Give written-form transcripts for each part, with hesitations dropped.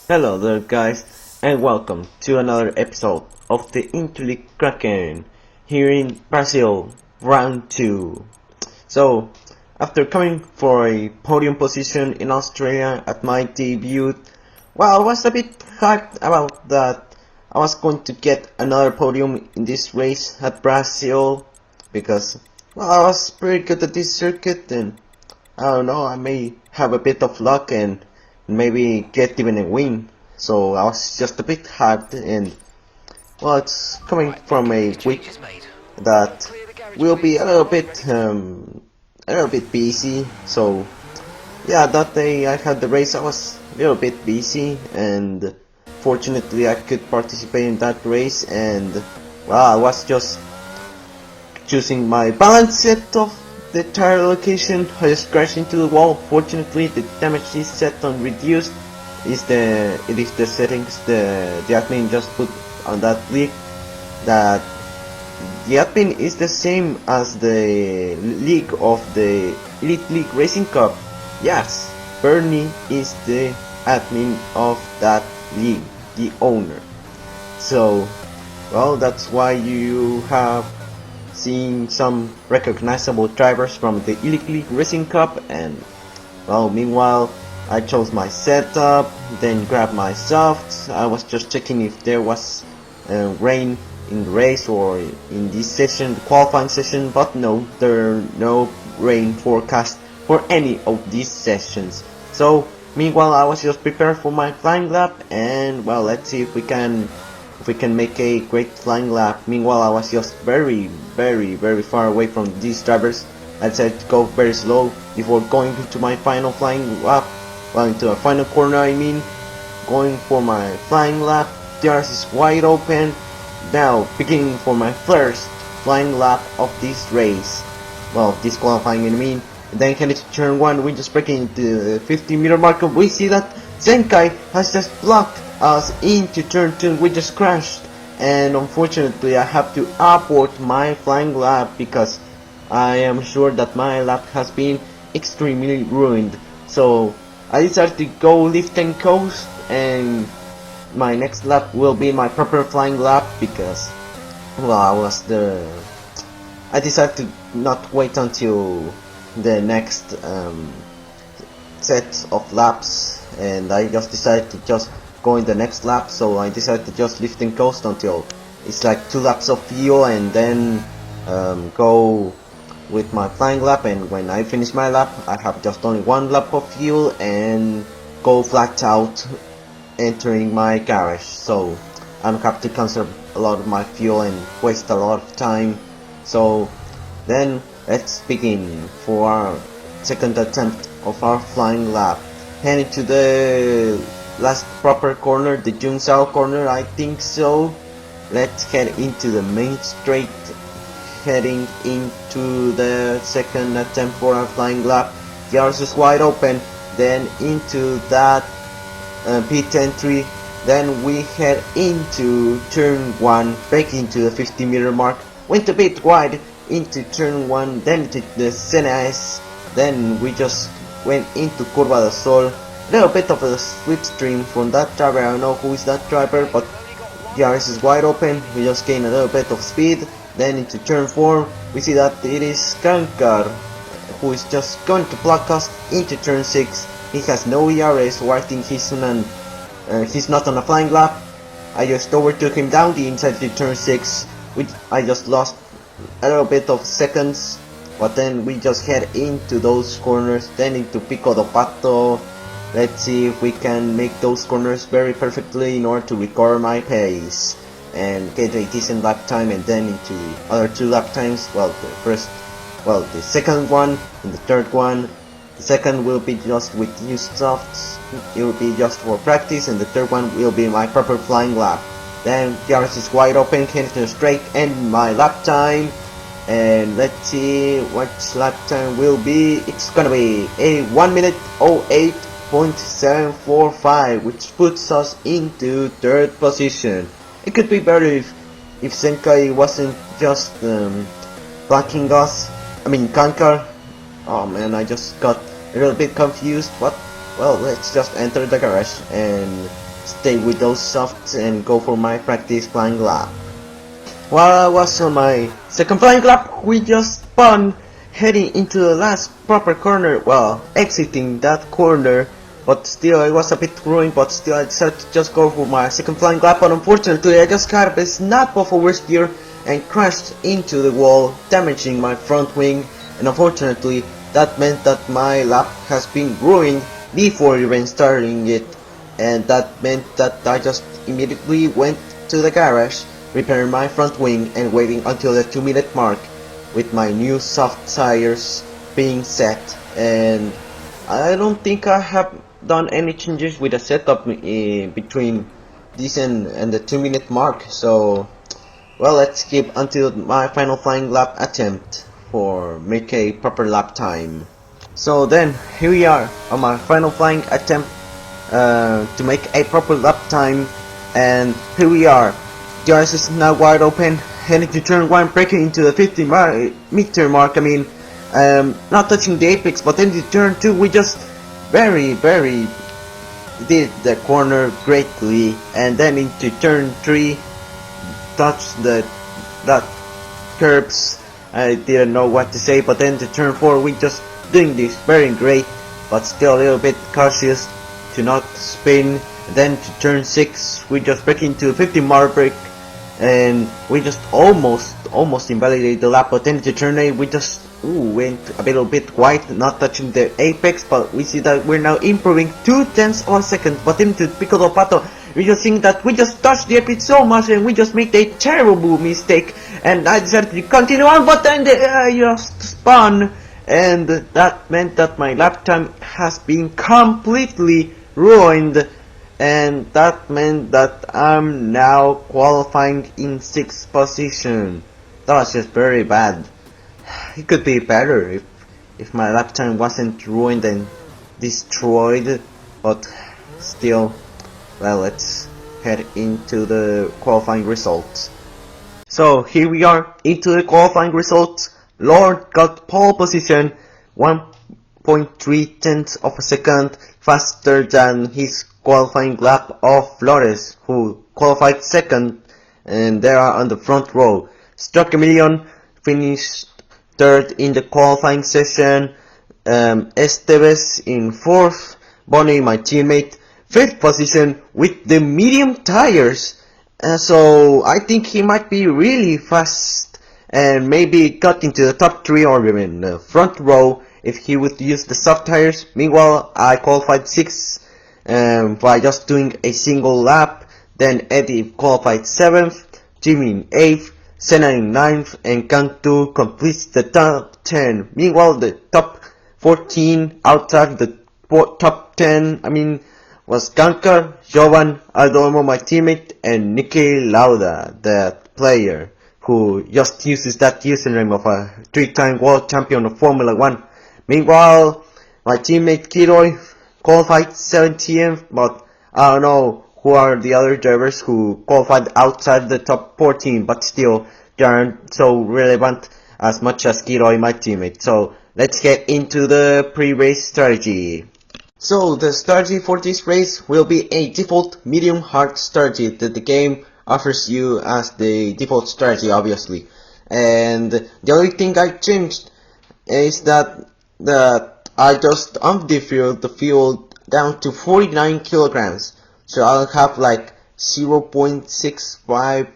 Hello there guys, and welcome to another episode of the Interleague Kraken here in Brazil, round 2. So, after coming for a podium position in Australia at my debut, well, I was a bit hyped about that. I was going to get another podium in this race at Brazil because, well, I was pretty good at this circuit, and I don't know, I may have a bit of luck and maybe get even a win. So I was just a bit hyped, and well, it's coming from a week that will be a little bit busy. So yeah, that day I had the race, I was a little bit busy, and fortunately I could participate in that race. And well, I was just choosing my balance set of the tire location. I just crashed into the wall. Fortunately, the damage is set on reduced. It is the settings the admin just put on that league. That the admin is the same as the league of the Elite League Racing Cup. Yes, Bernie is the admin of that league, the owner. So, well, that's why you have seen some recognizable drivers from the Elite League Racing Cup. And well, meanwhile I chose my setup, then grabbed my softs. I was just checking if there was rain in the race or in this session, the qualifying session, but no, there are no rain forecast for any of these sessions. So meanwhile I was just prepared for my flying lap, and well, let's see if we can make a great flying lap. Meanwhile I was just very far away from these drivers. I decided to go very slow before going into my final flying lap. Well, into a final corner I mean. Going for my flying lap. DRS is wide open. Now beginning for my first flying lap of this race. Well, this qualifying I mean. And then heading to turn 1, we just breaking into the 50-meter marker. We see that Zenkai has just blocked us into turn 2. We just crashed, and unfortunately I have to abort my flying lap because I am sure that my lap has been extremely ruined. So I decided to go lift and coast, and my next lap will be my proper flying lap because, well, I decided to not wait until the next set of laps, and I just decided to just go in the next lap. So I decided to just lift and coast until it's like 2 laps of fuel, and then go with my flying lap. And when I finish my lap I have just only 1 lap of fuel and go flat out entering my garage. So I'm happy to conserve a lot of my fuel and waste a lot of time. So then let's begin for our second attempt of our flying lap. Heading to the last proper corner, the Junsao corner, I think so. Let's head into the main straight, heading into the second attempt for our flying lap. The RS is wide open, then into that pit entry. Then we head into turn 1, back into the 50-meter mark. Went a bit wide into turn 1, then to the CNS. Then we just went into Curva del Sol. A little bit of a slipstream from that driver. I don't know who is that driver, but the RS is wide open. We just gain a little bit of speed. Then into turn 4, we see that it is Kankar who is just going to block us into turn 6. He has no ERA, so I think he's not on a flying lap. I just overtook him down the inside to turn 6, which I just lost a little bit of seconds. But then we just head into those corners, then into Pico do Pato. Let's see if we can make those corners very perfectly in order to recover my pace and get a decent lap time, and then into the other 2 lap times. Well, the second one and the third one. The second will be just with used softs, it will be just for practice, and the third one will be my proper flying lap. Then the RS is wide open, heading straight, and my lap time. And let's see what lap time will be. It's gonna be a 1 minute 08.745, which puts us into 3rd position. It could be better if Senkai wasn't just blocking us. I mean Kankar. Oh man, I just got a little bit confused. But well, let's just enter the garage and stay with those softs and go for my practice flying lap. While I was on my second flying lap, we just spun heading into the last proper corner, well, exiting that corner, but still I was a bit ruined, but still I decided to just go for my second flying lap, but unfortunately I just got a snap of oversteer and crashed into the wall, damaging my front wing, and unfortunately that meant that my lap has been ruined before even starting it, and that meant that I just immediately went to the garage, repairing my front wing and waiting until the 2-minute mark with my new soft tires being set. And I don't think I have done any changes with the setup between this and the 2-minute mark, so well, let's skip until my final flying lap attempt for make a proper lap time. So then here we are on my final flying attempt to make a proper lap time, and here we are. The RS is now wide open, heading to turn 1, braking into the 50-meter mark. I mean, not touching the apex, but then the turn 2 we just very did the corner greatly, and then into turn 3 touched that curbs. I didn't know what to say, but then to turn 4 we just doing this very great, but still a little bit cautious to not spin. Then to turn 6 we just break into 50 mark break, and we just almost invalidated the lap, but then to turn 8 we just went a little bit wide, not touching the apex, but we see that we're now improving 2/10 of a second. But then to Piccolo Pato, we just think that we just touched the apex so much and we just made a terrible mistake, and I decided to continue on, but then I just spun, and that meant that my lap time has been completely ruined, and that meant that I'm now qualifying in 6th position. That was just very bad. It could be better if my lap time wasn't ruined and destroyed, but still, well, let's head into the qualifying results. So here we are into the qualifying results. Lord got pole position, 1.3 of a second faster than his qualifying lap of Flores, who qualified second, and they are on the front row. Struck a million finished third in the qualifying session. Esteves in 4th. Bonnie, my teammate, 5th position with the medium tires. So I think he might be really fast and maybe got into the top 3 or even the front row if he would use the soft tires. Meanwhile, I qualified 6th by just doing a single lap. Then Eddie qualified 7th, Jimmy in 8th, Senna in 9th, and Cantu completes the top 10. Meanwhile, the top 14 outside the top 10, was Kanka, Jovan, Aldomo, my teammate, and Niki Lauda, the player who just uses that username of a 3-time world champion of Formula 1. Meanwhile, my teammate Kiroy qualified 17th, but I don't know who are the other drivers who qualified outside the top 14, but still they aren't so relevant as much as Kiroy, my teammate. So let's get into the pre-race strategy. So the strategy for this race will be a default medium hard strategy that the game offers you as the default strategy, obviously. And the only thing I changed is that I just undefueled the fuel down to 49 kilograms. So I'll have like 0.65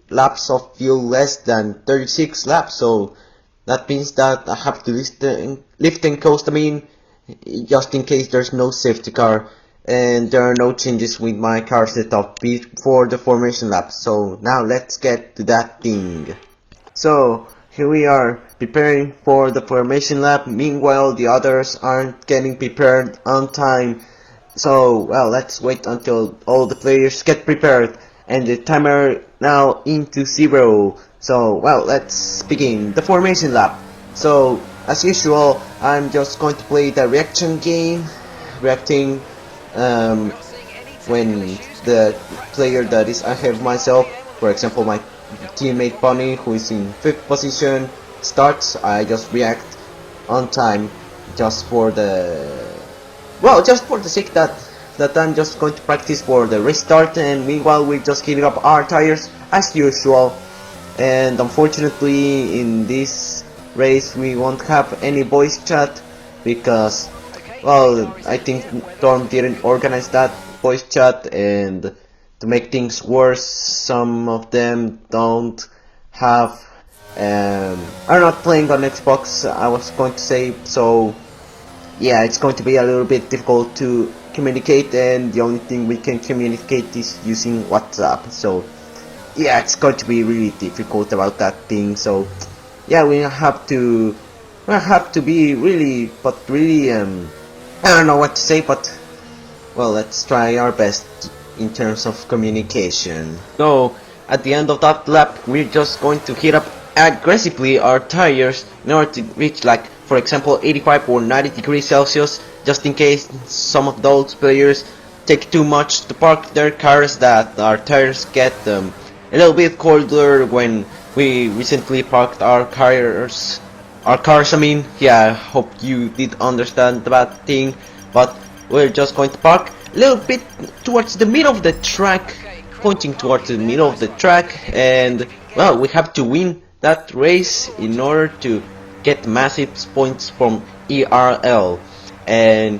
laps of fuel less than 36 laps. So that means that I have to lift and coast, just in case there's no safety car, and there are no changes with my car setup before the formation lap. So now let's get to that thing. So here we are preparing for the formation lap. Meanwhile, the others aren't getting prepared on time. So well, let's wait until all the players get prepared, and the timer now into 0. So well, let's begin the formation lap. So as usual, I'm just going to play the reaction game, reacting when the player that is ahead of myself, for example my teammate Bonnie, who is in 5th position, starts. I just react on time, just for the sake that that I'm just going to practice for the restart, and meanwhile we're just heating up our tires as usual. And unfortunately in this race we won't have any voice chat because, well, I think Storm didn't organize that voice chat, and to make things worse, some of them don't have are not playing on Xbox, I was going to say, so yeah, it's going to be a little bit difficult to communicate, and the only thing we can communicate is using WhatsApp. So yeah, it's going to be really difficult about that thing. So yeah, we have to be really, I don't know what to say, but well, let's try our best in terms of communication. So at the end of that lap, we're just going to heat up aggressively our tires in order to reach, like, for example, 85 or 90 degrees Celsius, just in case some of those players take too much to park their cars, that our tires get a little bit colder when we recently parked our cars. I mean, yeah, I hope you did understand that thing, but we're just going to park a little bit towards the middle of the track, pointing towards the middle of the track, and well, we have to win that race in order to get massive points from ERL, and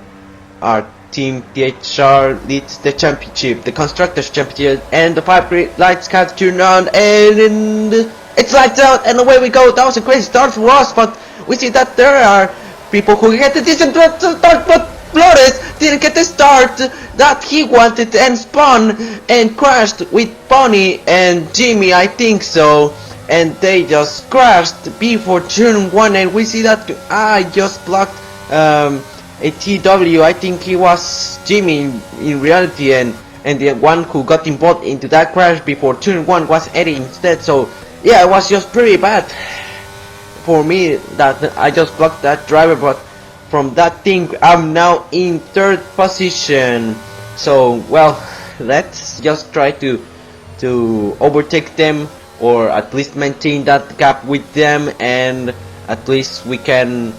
our team THR leads the championship, the constructors championship, and the 5 lights have turned on, and it's lights out, and away we go. That was a great start for us, but we see that there are people who get a decent start, but Flores didn't get the start that he wanted and spun and crashed with Bonnie and Jimmy, I think so, and they just crashed before turn 1, and we see that I just blocked a TW. I think he was Jimmy in reality, and the one who got involved into that crash before turn 1 was Eddie instead. So yeah, it was just pretty bad for me that I just blocked that driver, but from that thing I'm now in 3rd position. So well, let's just try to overtake them, or at least maintain that gap with them, and at least we can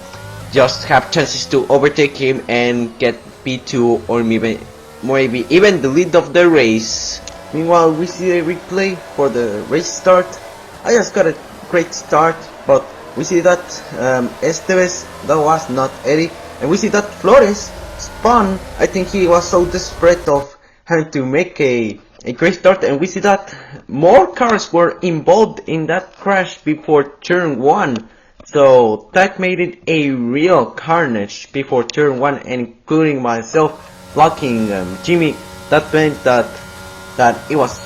just have chances to overtake him and get P2, or maybe even the lead of the race. Meanwhile, we see a replay for the race start. I just got a great start, but we see that Esteves, that was not Eddie, and we see that Flores spun. I think he was so desperate of having to make a great start, and we see that more cars were involved in that crash before turn 1. So that made it a real carnage before turn 1, and including myself blocking Jimmy. That meant that it was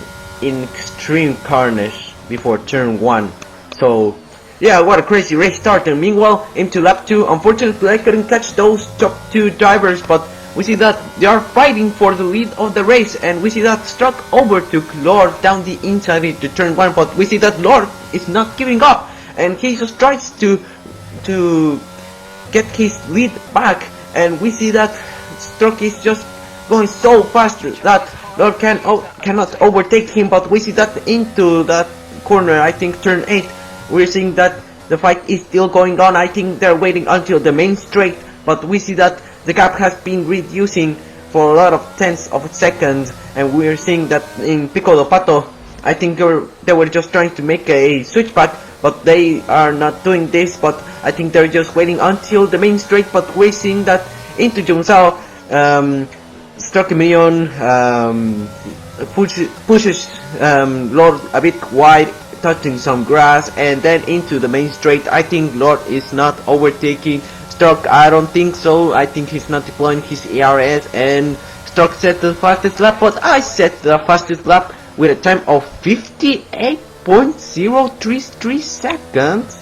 in extreme carnage before turn 1. So yeah, what a crazy race start. And meanwhile, into lap 2, unfortunately I couldn't catch those top 2 drivers, but we see that they are fighting for the lead of the race, and we see that Struck overtook Lord down the inside into turn 1, but we see that Lord is not giving up, and he just tries to get his lead back, and we see that Struck is just going so fast that Lord cannot overtake him, but we see that into that corner, I think turn 8, we're seeing that the fight is still going on. I think they're waiting until the main straight, but we see that the gap has been reducing for a lot of tenths of seconds, and we're seeing that in Piccolo Pato, I think they were just trying to make a switchback, but they are not doing this, but I think they're just waiting until the main straight. But we're seeing that into Jungsao, Struck a million, pushes Lord a bit wide, touching some grass, and then into the main straight. I think Lord is not overtaking Struck. I don't think so. I think he's not deploying his ERS, and Struck set the fastest lap, but I set the fastest lap with a time of 58.033 seconds.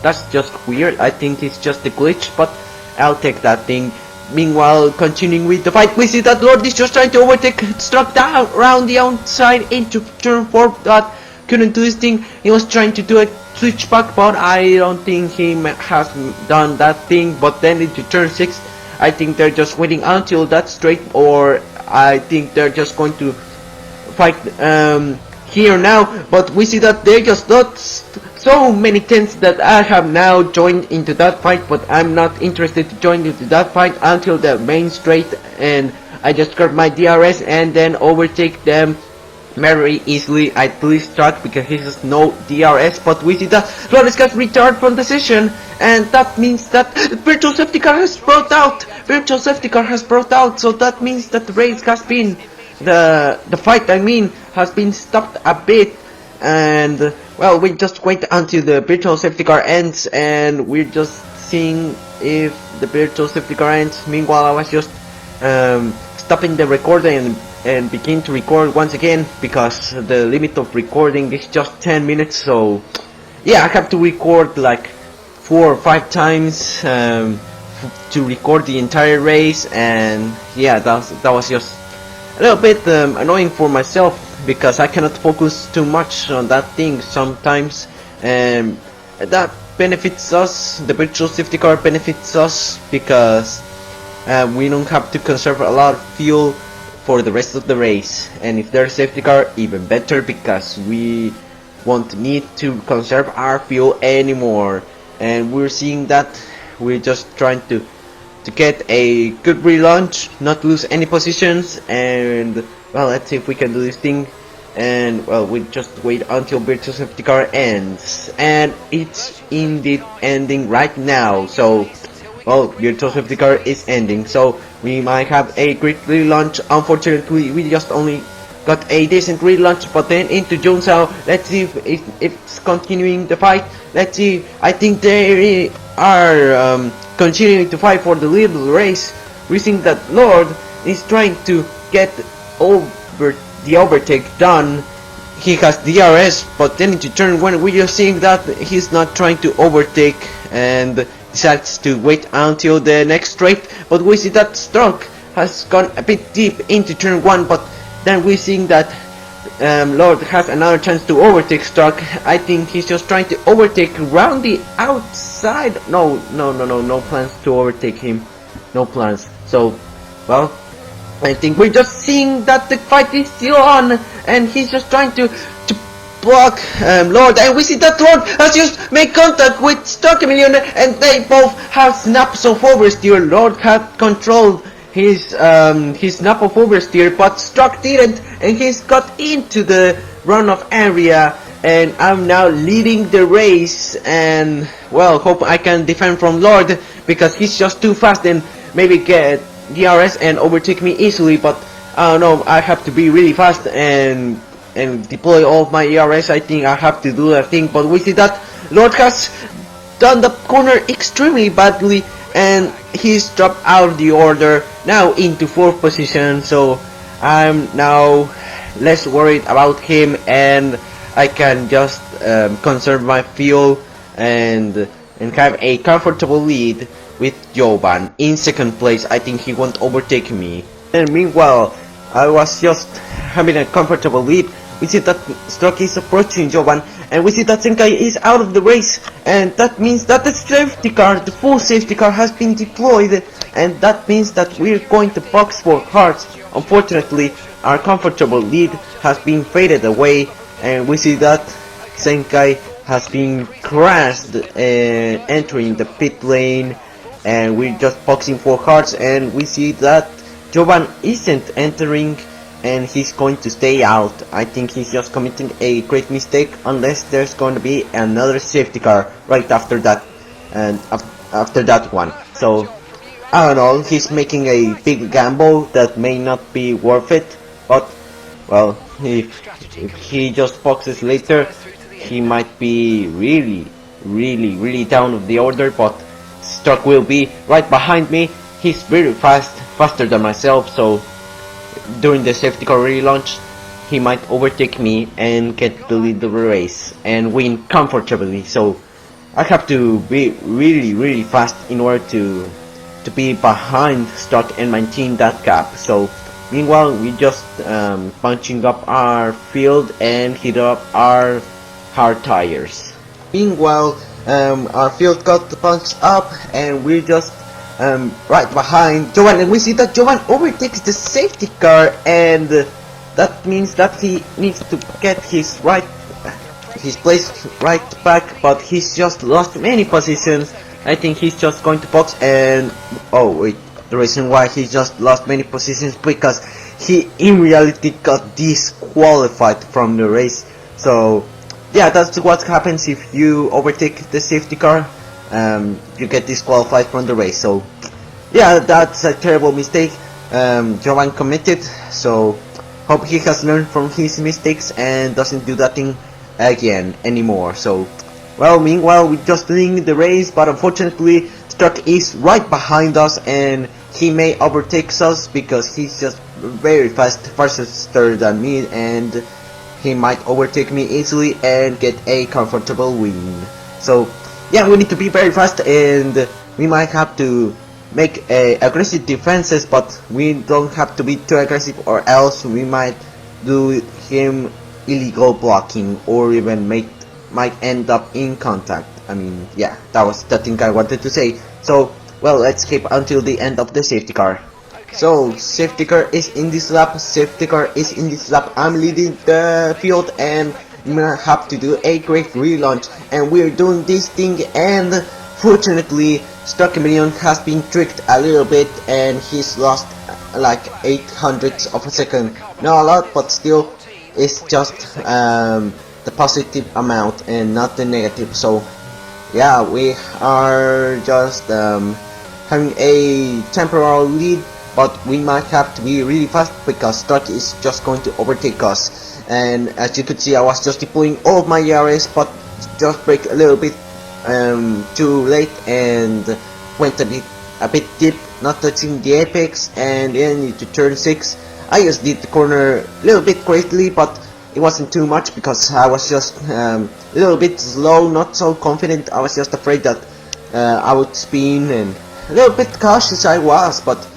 That's just weird. I think it's just a glitch, but I'll take that thing. Meanwhile, continuing with the fight, we see that Lord is just trying to overtake Struck down around the outside into turn 4, but couldn't do his thing. He was trying to do a switchback, but I don't think he has done that thing. But then into turn 6, I think they're just waiting until that straight, or I think they're just going to fight here now. But we see that they just lost so many tenths that I have now joined into that fight, but I'm not interested to join into that fight until the main straight, and I just grab my DRS and then overtake them very easily. I believe Struck because he has no DRS, but we see that Flores got retired from the session, and that means that the virtual safety car has brought out. Virtual safety car has brought out, so that means that the race has been the fight. I mean, has been stopped a bit, and well, we just wait until the virtual safety car ends, and we're just seeing if the virtual safety car ends. Meanwhile, I was just stopping the recording and begin to record once again because the limit of recording is just 10 minutes. So yeah, I have to record like 4 or 5 times to record the entire race, and yeah, that was just a little bit annoying for myself because I cannot focus too much on that thing sometimes, and that benefits us. The virtual safety car benefits us because we don't have to conserve a lot of fuel for the rest of the race, and if there's a safety car, even better because we won't need to conserve our fuel anymore. And we're seeing that we're just trying to get a good relaunch, not lose any positions, and well, let's see if we can do this thing. And well, we just wait until virtual safety car ends, and it's indeed ending right now. So well, virtual safety car is ending, so we might have a great relaunch. Unfortunately, we just only got a decent relaunch, but then into Jonesau. Let's see if it's continuing the fight. Let's see. I think they are continuing to fight for the lead of the race. We think that Lord is trying to get over the overtake done. He has DRS, but then into turn 1 we are seeing that he's not trying to overtake and decides to wait until the next straight. But we see that Struck has gone a bit deep into turn 1, but then we're seeing that Lord has another chance to overtake Struck. I think he's just trying to overtake around the outside. No plans to overtake him. No plans. So, well, I think we're just seeing that the fight is still on, and he's just trying to block Lord, and we see that Lord has just made contact with Starkamillion, and they both have snaps of oversteer. Lord had controlled his snap of oversteer, but Struck didn't, and he's got into the runoff area, and I'm now leading the race. And well, hope I can defend from Lord because he's just too fast and maybe get DRS and overtake me easily. But I don't know, I have to be really fast and deploy all of my ERS. I think I have to do that thing, but we see that Lord has done the corner extremely badly, and he's dropped out of the order now into 4th position. So I'm now less worried about him, and I can just conserve my fuel and have a comfortable lead with Jovan in 2nd place. I think he won't overtake me. And meanwhile, I was just having a comfortable lead. We see that Struck is approaching Jovan, and we see that Senkai is out of the race, and that means that the safety car, the full safety car, has been deployed, and that means that we're going to box for hearts. Unfortunately, our comfortable lead has been faded away, and we see that Senkai has been crashed entering the pit lane, and we're just boxing for hearts, and we see that Jovan isn't entering, and he's going to stay out. I think he's just committing a great mistake unless there's going to be another safety car right after that, and after that one. So I don't know, he's making a big gamble that may not be worth it, but well, if he just boxes later, he might be really down with the order. But Struck will be right behind me. He's very fast, faster than myself, so during the safety car relaunch he might overtake me and get the lead of the race and win comfortably. So I have to be really fast in order to be behind Struck and maintain that gap. So meanwhile, we just punching up our field and hit up our hard tires. Meanwhile, our field got punched up, and we're just right behind Jovan, and we see that Jovan overtakes the safety car, and that means that he needs to get his place right back, but he's just lost many positions. I think he's just going to box, and oh wait, the reason why he just lost many positions, because he in reality got disqualified from the race. So yeah, that's what happens if you overtake the safety car. You get disqualified from the race. So yeah, that's a terrible mistake Jovan committed. So hope he has learned from his mistakes and doesn't do that thing again anymore. So well, meanwhile we're just winning the race, but unfortunately the truck is right behind us and he may overtake us because he's just very fast, faster than me, and he might overtake me easily and get a comfortable win. So yeah, we need to be very fast, and we might have to make aggressive defenses, but we don't have to be too aggressive, or else we might do him illegal blocking, or even might end up in contact. I mean, yeah, that was the thing I wanted to say. So well, let's keep until the end of the safety car. So safety car is in this lap, I'm leading the field, and I'm gonna have to do a great relaunch, and we're doing this thing, and fortunately Stock Million has been tricked a little bit, and he's lost like 800ths of a second. Not a lot, but still it's just the positive amount and not the negative. So yeah, we are just having a temporary lead, but we might have to be really fast because Stock is just going to overtake us. And as you could see, I was just deploying all of my ERS, but just brake a little bit too late and went a bit deep, not touching the apex, and then into turn 6 I just did the corner a little bit crazily, but it wasn't too much because I was just a little bit slow, not so confident. I was just afraid that I would spin, and a little bit cautious I was, but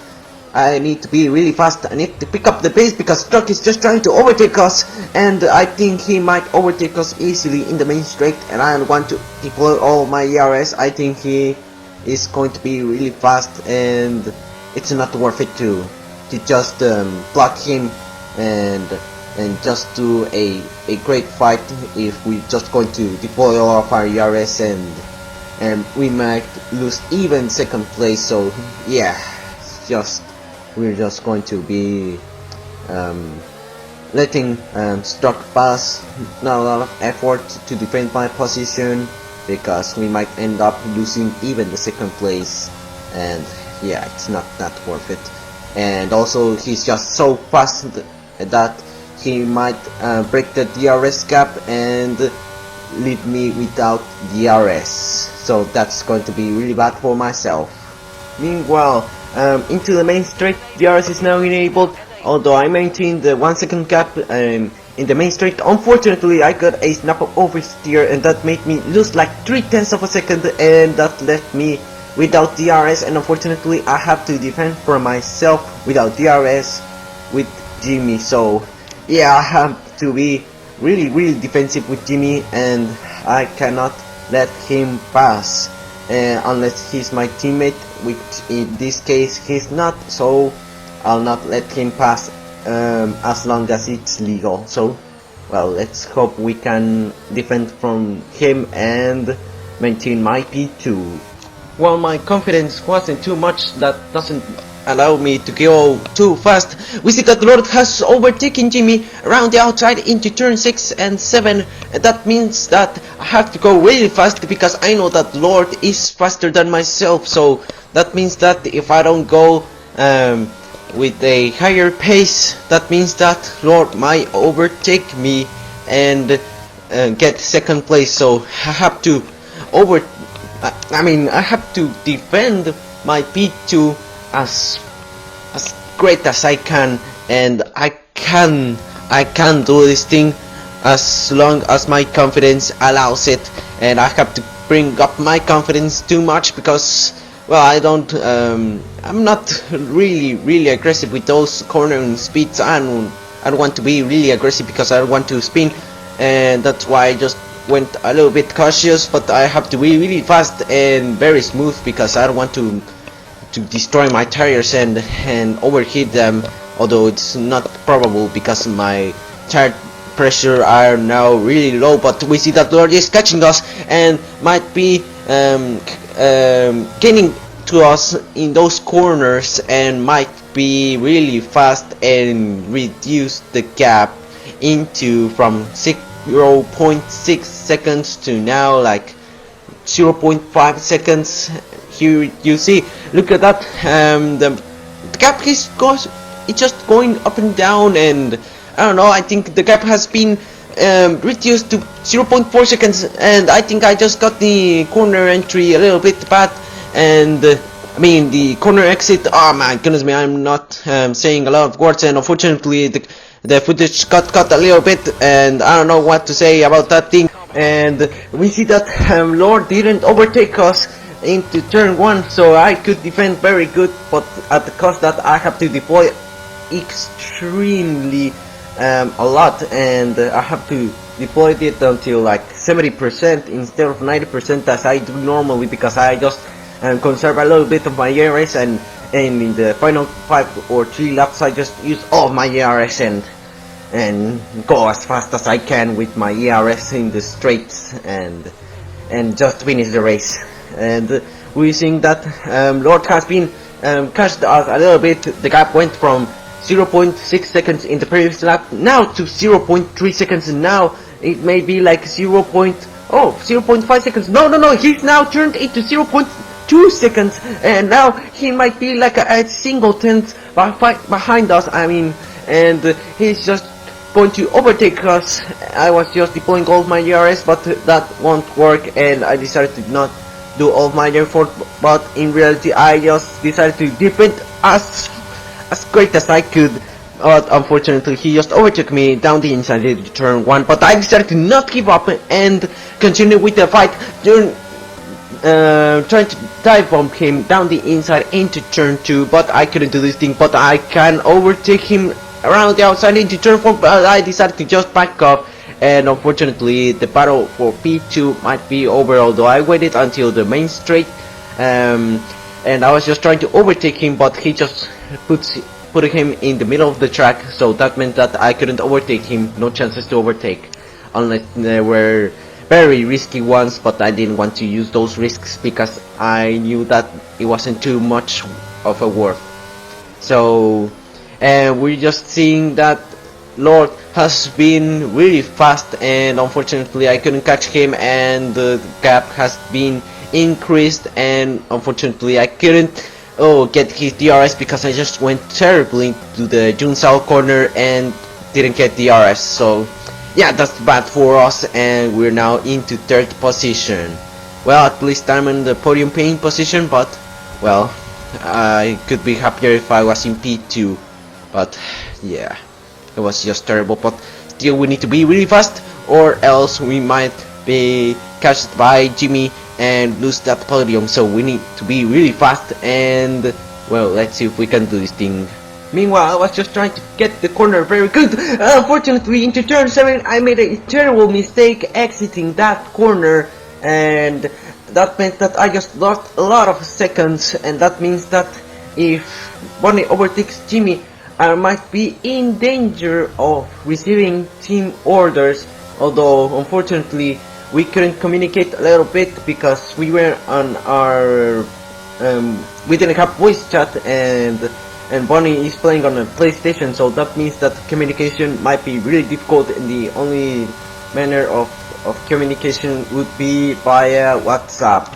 I need to be really fast. I need to pick up the pace because Truck is just trying to overtake us, and I think he might overtake us easily in the main straight, and I want to deploy all my ERS. I think he is going to be really fast, and it's not worth it to just block him and just do a great fight if we just going to deploy all of our ERS, and we might lose even second place. So yeah, we're just going to be letting Stock pass. Not a lot of effort to defend my position because we might end up losing even the second place, and yeah, it's not that worth it. And also he's just so fast that he might break the DRS gap and leave me without DRS, so that's going to be really bad for myself. Meanwhile, into the main straight, DRS is now enabled, although I maintained the 1 second gap in the main straight. Unfortunately, I got a snap of oversteer, and that made me lose like 0.3 of a second, and that left me without DRS, and unfortunately I have to defend for myself without DRS with Jimmy. So yeah, I have to be really defensive with Jimmy, and I cannot let him pass unless he's my teammate, which in this case he's not, so I'll not let him pass as long as it's legal. So well, let's hope we can defend from him and maintain my P2. Well, my confidence wasn't too much, that doesn't allow me to go too fast. We see that Lord has overtaken Jimmy around the outside into turn 6 and 7, and that means that I have to go really fast because I know that Lord is faster than myself. So that means that if I don't go with a higher pace, that means that Lord might overtake me and get second place. So I have to I have to defend my P2 as great as I can, and I can do this thing as long as my confidence allows it. And I have to bring up my confidence too much because, well, I'm not really aggressive with those cornering speeds. I don't want to be really aggressive because I don't want to spin, and that's why I just went a little bit cautious. But I have to be really fast and very smooth because I don't want to destroy my tires and overheat them, although it's not probable because my tire pressure are now really low. But we see that Lord is catching us and might be gaining to us in those corners and might be really fast and reduce the gap into from 0.6 seconds to now like 0.5 seconds. Here you see, look at that, the gap is it's just going up and down, and I don't know, I think the gap has been reduced to 0.4 seconds, and I think I just got the corner entry a little bit bad, and I mean the corner exit, oh my goodness me, I'm not saying a lot of words, and unfortunately the footage got cut a little bit, and I don't know what to say about that thing. And we see that Lord didn't overtake us into turn 1, so I could defend very good, but at the cost that I have to deploy extremely a lot, and I have to deploy it until like 70% instead of 90% as I do normally, because I just conserve a little bit of my ERS, and in the final 5 or 3 laps I just use all of my ERS and go as fast as I can with my ERS in the straights and just finish the race. And we think that Lord has been cashed us a little bit. The gap went from 0.6 seconds in the previous lap now to 0.3 seconds, and now it may be like 0.5 seconds. No, he's now turned into 0.2 seconds, and now he might be like a single tenth behind us, I mean, and he's just going to overtake us. I was just deploying all my ERS, but that won't work, and I decided to not do all my effort, but in reality I just decided to defend as great as I could, but unfortunately he just overtook me down the inside into turn 1, but I decided to not give up and continue with the fight, trying to dive bomb him down the inside into turn 2, but I couldn't do this thing, but I can overtake him around the outside into turn 4, but I decided to just back off, and unfortunately the battle for P2 might be over, although I waited until the main straight, and I was just trying to overtake him, but he just put him in the middle of the track, so that meant that I couldn't overtake him, no chances to overtake, unless there were very risky ones, but I didn't want to use those risks because I knew that it wasn't too much of a worth. So we're just seeing that Lord has been really fast, and unfortunately I couldn't catch him, and the gap has been increased, and unfortunately I couldn't get his DRS because I just went terribly to the Junsao corner and didn't get DRS. So yeah, that's bad for us, and we're now into 3rd position. Well, at least I'm in the podium paying position, but well, I could be happier if I was in P2, but yeah, it was just terrible. But still, we need to be really fast, or else we might be catched by Jimmy and lose that podium. So we need to be really fast, and well, let's see if we can do this thing. Meanwhile, I was just trying to get the corner very good. Unfortunately, into turn 7 I made a terrible mistake exiting that corner, and that meant that I just lost a lot of seconds, and that means that if Bonnie overtakes Jimmy, I might be in danger of receiving team orders, although unfortunately we couldn't communicate a little bit because we were on our we didn't have voice chat, and Bonnie is playing on a PlayStation, so that means that communication might be really difficult, and the only manner of communication would be via WhatsApp.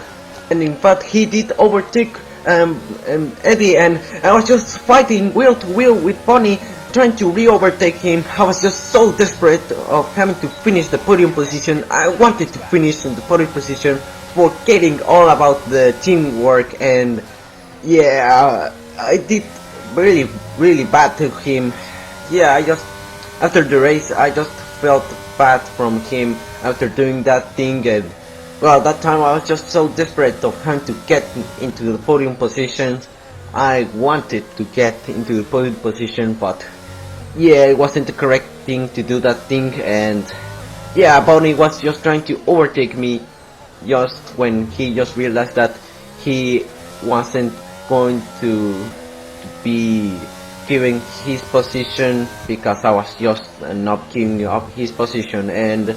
And in fact he did overtake Eddie, and I was just fighting wheel to wheel with Bonnie, trying to re-overtake him. I was just so desperate of having to finish the podium position. I wanted to finish in the podium position, forgetting all about the teamwork, and yeah, I did really bad to him. Yeah, after the race I just felt bad from him after doing that thing, and well, that time I was just so desperate of trying to get into the podium position. I wanted to get into the podium position, but yeah, it wasn't the correct thing to do that thing, and yeah, Bonnie was just trying to overtake me just when he just realized that he wasn't going to be giving his position because I was just not giving up his position. And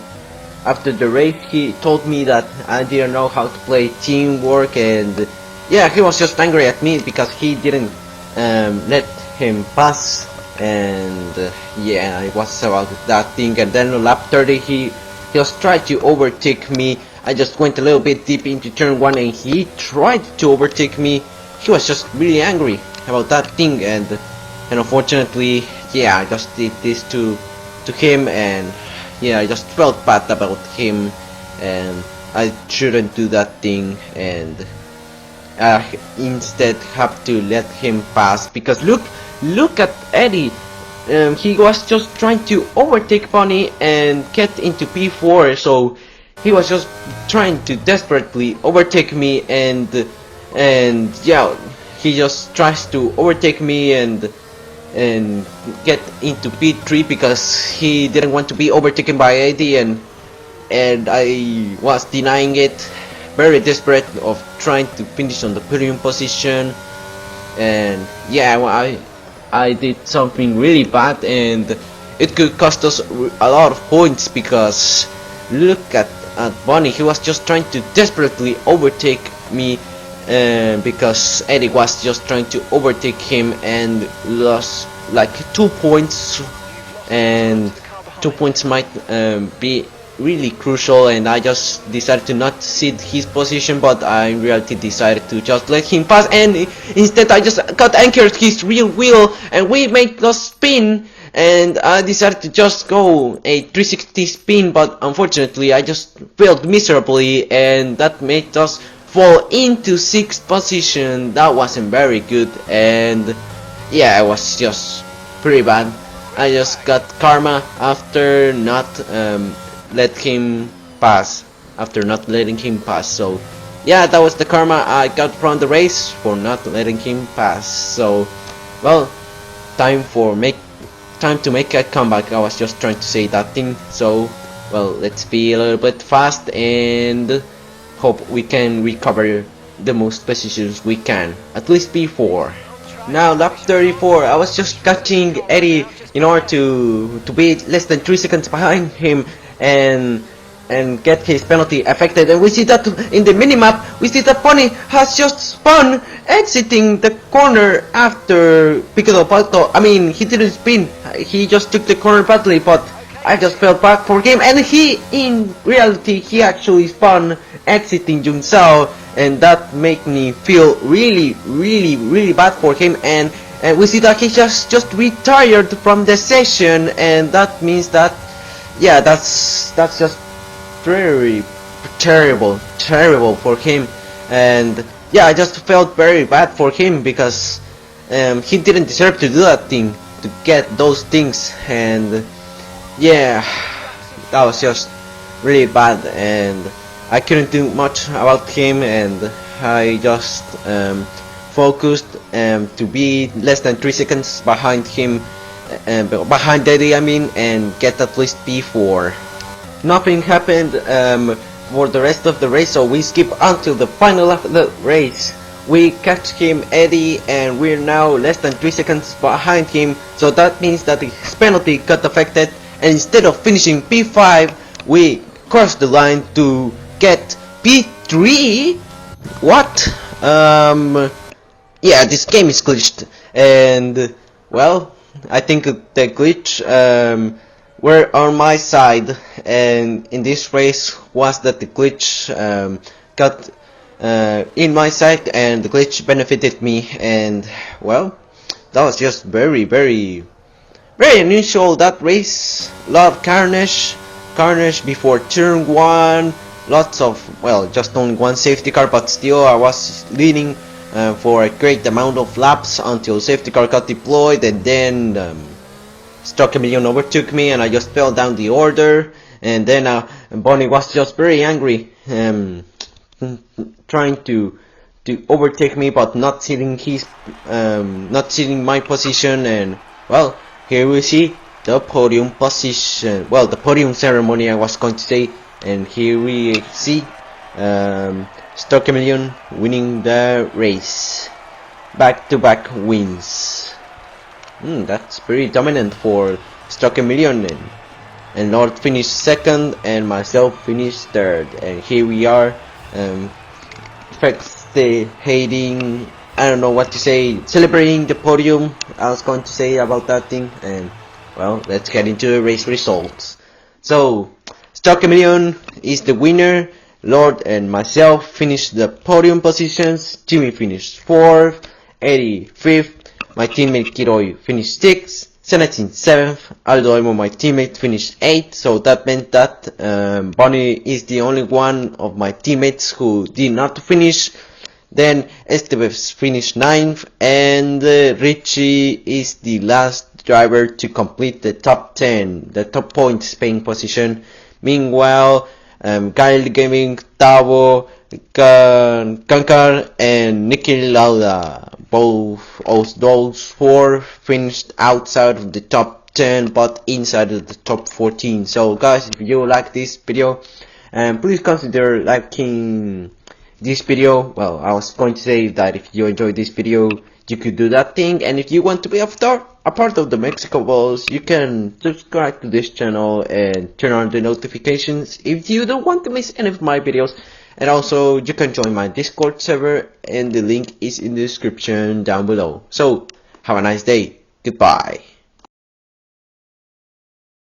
after the race he told me that I didn't know how to play teamwork, and yeah, he was just angry at me because he didn't let him pass, and yeah, it was about that thing. And then on lap 30 he just tried to overtake me. I just went a little bit deep into turn 1 and he tried to overtake me. He was just really angry about that thing, and unfortunately, yeah, I just did this to him, and yeah, I just felt bad about him, and I shouldn't do that thing, and instead have to let him pass, because look at Eddie. He was just trying to overtake Bonnie and get into P4, so he was just trying to desperately overtake me, and yeah, he just tries to overtake me and get into P3 because he didn't want to be overtaken by Eddie, and I was denying it, very desperate of trying to finish on the podium position. And yeah, well, I did something really bad, and it could cost us a lot of points, because look at Bonnie. He was just trying to desperately overtake me, because Eddie was just trying to overtake him and lost like 2 points, and 2 points might be really crucial, and I just decided to not cede his position, but I in reality decided to just let him pass, and instead I just got anchored his rear wheel and we made us spin, and I decided to just go a 360 spin, but unfortunately I just failed miserably, and that made us fall into 6th position. That wasn't very good, and yeah, it was just pretty bad. I just got karma after not let him pass, so yeah, that was the karma I got from the race for not letting him pass. So well, time to make a comeback. I was just trying to say that thing. So well, let's be a little bit fast and hope we can recover the most positions we can, at least P4. Now lap 34, I was just catching Eddie in order to be less than 3 seconds behind him and get his penalty affected, and we see that in the minimap, we see that Pony has just spun exiting the corner after Piccolo Palto. I mean, he didn't spin, he just took the corner badly, but I just felt bad for him, and in reality he actually spun exiting Junsao, and that made me feel really bad for him, and we see that he just retired from the session, and that means that yeah, that's just very terrible for him, and yeah, I just felt very bad for him because he didn't deserve to do that thing, to get those things, and yeah, that was just really bad, and I couldn't do much about him, and I just focused to be less than 3 seconds behind him, behind Eddie, I mean, and get at least P4. Nothing happened for the rest of the race, so we skip until the final of the race. We catch him, Eddie, and we're now less than 3 seconds behind him, so that means that his penalty got affected, and instead of finishing P5, we crossed the line to get P3? What? Yeah, this game is glitched, and well, I think the glitch were on my side, and in this race was that the glitch got in my side, and the glitch benefited me, and well, that was just very unusual, that race. A lot of carnage before turn 1, lots of, well, just only one safety car, but still I was leading for a great amount of laps until safety car got deployed, and then Stock Million overtook me and I just fell down the order, and then Bonnie was just very angry, trying to overtake me, but not sitting my position, and well, here we see the podium position, well, the podium ceremony I was going to say, and here we see Stock Million winning the race, back-to-back wins. That's pretty dominant for Stock Million, and Lord finished second and myself finished third, and here we are affects the hating, I don't know what to say, celebrating the podium. I was going to say about that thing, and well, let's get into the race results. So, Stock Chameleon is the winner. Lord and myself finished the podium positions. Jimmy finished 4th, Eddie 5th, my teammate Kiroi finished 6th, Senatin 7th, Aldo Emo, my teammate, finished 8th, so that meant that Bonnie is the only one of my teammates who did not finish. Then Esteves finished 9th, and Richie is the last driver to complete the top 10, the top points paying position. Meanwhile, Kyle Gaming, Tavo, Kankar, and Nicky Lauda, both of those 4 finished outside of the top 10 but inside of the top 14. So guys, if you like this video, please consider liking this video. Well, I was going to say that if you enjoyed this video, you could do that thing, and if you want to be a part of the Mexico Balls, you can subscribe to this channel and turn on the notifications if you don't want to miss any of my videos. And also, you can join my Discord server, and the link is in the description down below. So, have a nice day. Goodbye.